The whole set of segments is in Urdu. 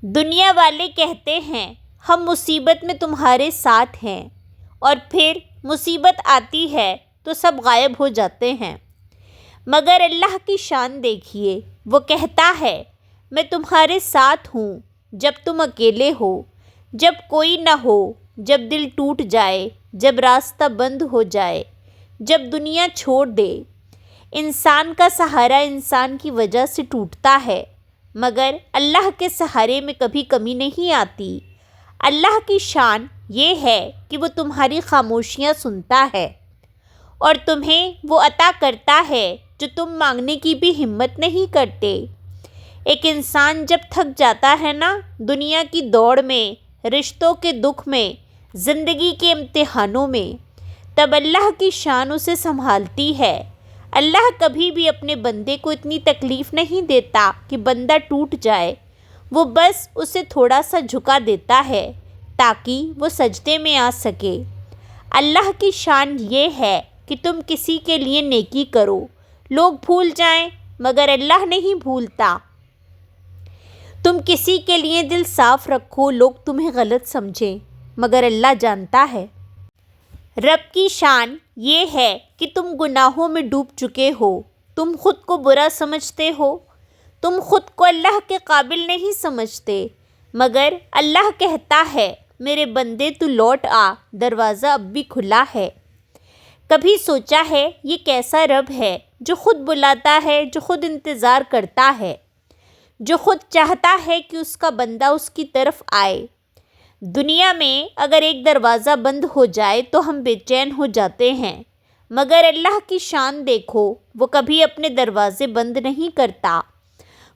دنیا والے کہتے ہیں ہم مصیبت میں تمہارے ساتھ ہیں، اور پھر مصیبت آتی ہے تو سب غائب ہو جاتے ہیں۔ مگر اللہ کی شان دیکھیے، وہ کہتا ہے میں تمہارے ساتھ ہوں جب تم اکیلے ہو، جب کوئی نہ ہو، جب دل ٹوٹ جائے، جب راستہ بند ہو جائے، جب دنیا چھوڑ دے۔ انسان کا سہارا انسان کی وجہ سے ٹوٹتا ہے، مگر اللہ کے سہارے میں کبھی کمی نہیں آتی۔ اللہ کی شان یہ ہے کہ وہ تمہاری خاموشیاں سنتا ہے اور تمہیں وہ عطا کرتا ہے جو تم مانگنے کی بھی ہمت نہیں کرتے۔ ایک انسان جب تھک جاتا ہے نا، دنیا کی دوڑ میں، رشتوں کے دکھ میں، زندگی کے امتحانوں میں، تب اللہ کی شان اسے سنبھالتی ہے۔ اللہ کبھی بھی اپنے بندے کو اتنی تکلیف نہیں دیتا کہ بندہ ٹوٹ جائے، وہ بس اسے تھوڑا سا جھکا دیتا ہے تاکہ وہ سجدے میں آ سکے۔ اللہ کی شان یہ ہے کہ تم کسی کے لیے نیکی کرو، لوگ بھول جائیں مگر اللہ نہیں بھولتا۔ تم کسی کے لیے دل صاف رکھو، لوگ تمہیں غلط سمجھیں مگر اللہ جانتا ہے۔ رب کی شان یہ ہے کہ تم گناہوں میں ڈوب چکے ہو، تم خود کو برا سمجھتے ہو، تم خود کو اللہ کے قابل نہیں سمجھتے، مگر اللہ کہتا ہے میرے بندے تو لوٹ آ، دروازہ اب بھی کھلا ہے۔ کبھی سوچا ہے یہ کیسا رب ہے جو خود بلاتا ہے، جو خود انتظار کرتا ہے، جو خود چاہتا ہے کہ اس کا بندہ اس کی طرف آئے۔ دنیا میں اگر ایک دروازہ بند ہو جائے تو ہم بے چین ہو جاتے ہیں، مگر اللہ کی شان دیکھو، وہ کبھی اپنے دروازے بند نہیں کرتا۔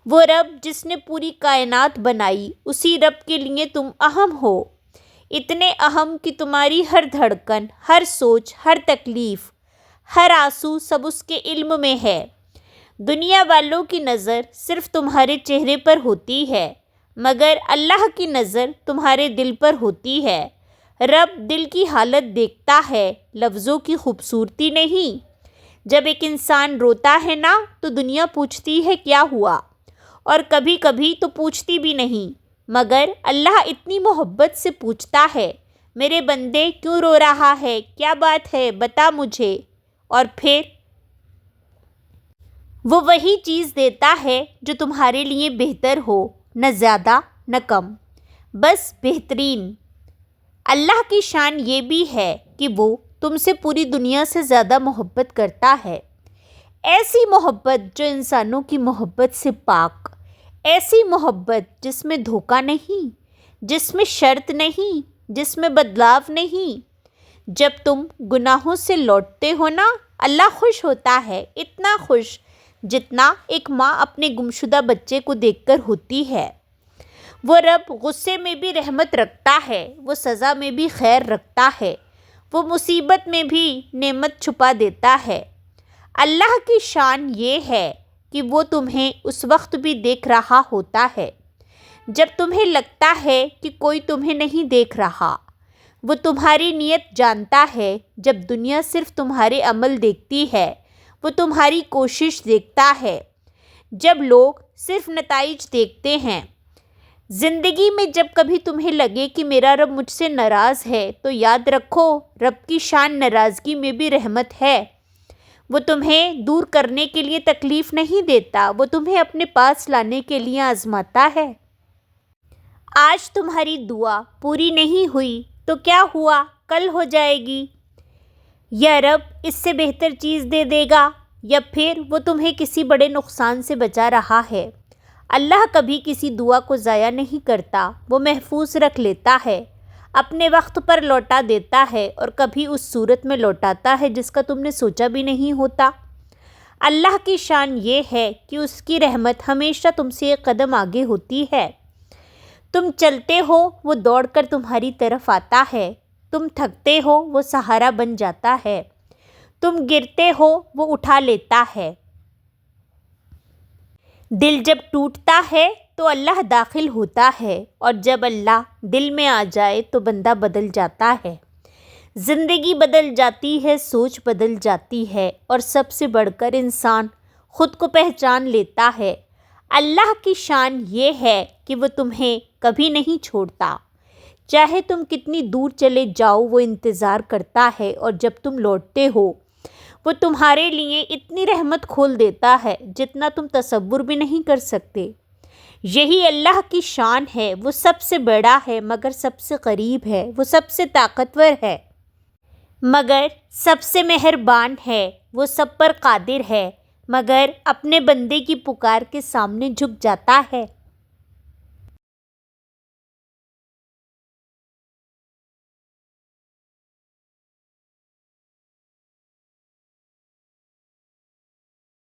وہ رب جس نے پوری کائنات بنائی، اسی رب کے لیے تم اہم ہو، اتنے اہم کہ تمہاری ہر دھڑکن، ہر سوچ، ہر تکلیف، ہر آنسو سب اس کے علم میں ہے۔ دنیا والوں کی نظر صرف تمہارے چہرے پر ہوتی ہے، مگر اللہ کی نظر تمہارے دل پر ہوتی ہے۔ رب دل کی حالت دیکھتا ہے، لفظوں کی خوبصورتی نہیں۔ جب ایک انسان روتا ہے نا تو دنیا پوچھتی ہے کیا ہوا، اور کبھی کبھی تو پوچھتی بھی نہیں، مگر اللہ اتنی محبت سے پوچھتا ہے میرے بندے کیوں رو رہا ہے، کیا بات ہے، بتا مجھے، اور پھر وہ وہی چیز دیتا ہے جو تمہارے لیے بہتر ہو، نہ زیادہ نہ کم، بس بہترین۔ اللہ کی شان یہ بھی ہے کہ وہ تم سے پوری دنیا سے زیادہ محبت کرتا ہے، ایسی محبت جو انسانوں کی محبت سے پاک، ایسی محبت جس میں دھوکہ نہیں، جس میں شرط نہیں، جس میں بدلاؤ نہیں۔ جب تم گناہوں سے لوٹتے ہو نا، اللہ خوش ہوتا ہے، اتنا خوش جتنا ایک ماں اپنے گمشدہ بچے کو دیکھ کر ہوتی ہے۔ وہ رب غصے میں بھی رحمت رکھتا ہے، وہ سزا میں بھی خیر رکھتا ہے، وہ مصیبت میں بھی نعمت چھپا دیتا ہے۔ اللہ کی شان یہ ہے کہ وہ تمہیں اس وقت بھی دیکھ رہا ہوتا ہے جب تمہیں لگتا ہے کہ کوئی تمہیں نہیں دیکھ رہا۔ وہ تمہاری نیت جانتا ہے، جب دنیا صرف تمہارے عمل دیکھتی ہے، وہ تمہاری کوشش دیکھتا ہے، جب لوگ صرف نتائج دیکھتے ہیں۔ زندگی میں جب کبھی تمہیں لگے کہ میرا رب مجھ سے ناراض ہے تو یاد رکھو رب کی شان ناراضگی میں بھی رحمت ہے۔ وہ تمہیں دور کرنے کے لیے تکلیف نہیں دیتا، وہ تمہیں اپنے پاس لانے کے لیے آزماتا ہے۔ آج تمہاری دعا پوری نہیں ہوئی تو کیا ہوا، کل ہو جائے گی، یا رب اس سے بہتر چیز دے دے گا، یا پھر وہ تمہیں کسی بڑے نقصان سے بچا رہا ہے۔ اللہ کبھی کسی دعا کو ضائع نہیں کرتا، وہ محفوظ رکھ لیتا ہے، اپنے وقت پر لوٹا دیتا ہے، اور کبھی اس صورت میں لوٹاتا ہے جس کا تم نے سوچا بھی نہیں ہوتا۔ اللہ کی شان یہ ہے کہ اس کی رحمت ہمیشہ تم سے ایک قدم آگے ہوتی ہے۔ تم چلتے ہو وہ دوڑ کر تمہاری طرف آتا ہے، تم تھکتے ہو وہ سہارا بن جاتا ہے، تم گرتے ہو وہ اٹھا لیتا ہے۔ دل جب ٹوٹتا ہے تو اللہ داخل ہوتا ہے، اور جب اللہ دل میں آ جائے تو بندہ بدل جاتا ہے، زندگی بدل جاتی ہے، سوچ بدل جاتی ہے، اور سب سے بڑھ کر انسان خود کو پہچان لیتا ہے۔ اللہ کی شان یہ ہے کہ وہ تمہیں کبھی نہیں چھوڑتا، چاہے تم کتنی دور چلے جاؤ وہ انتظار کرتا ہے، اور جب تم لوٹتے ہو وہ تمہارے لیے اتنی رحمت کھول دیتا ہے جتنا تم تصور بھی نہیں کر سکتے۔ یہی اللہ کی شان ہے، وہ سب سے بڑا ہے مگر سب سے قریب ہے، وہ سب سے طاقتور ہے مگر سب سے مہربان ہے، وہ سب پر قادر ہے مگر اپنے بندے کی پکار کے سامنے جھک جاتا ہے۔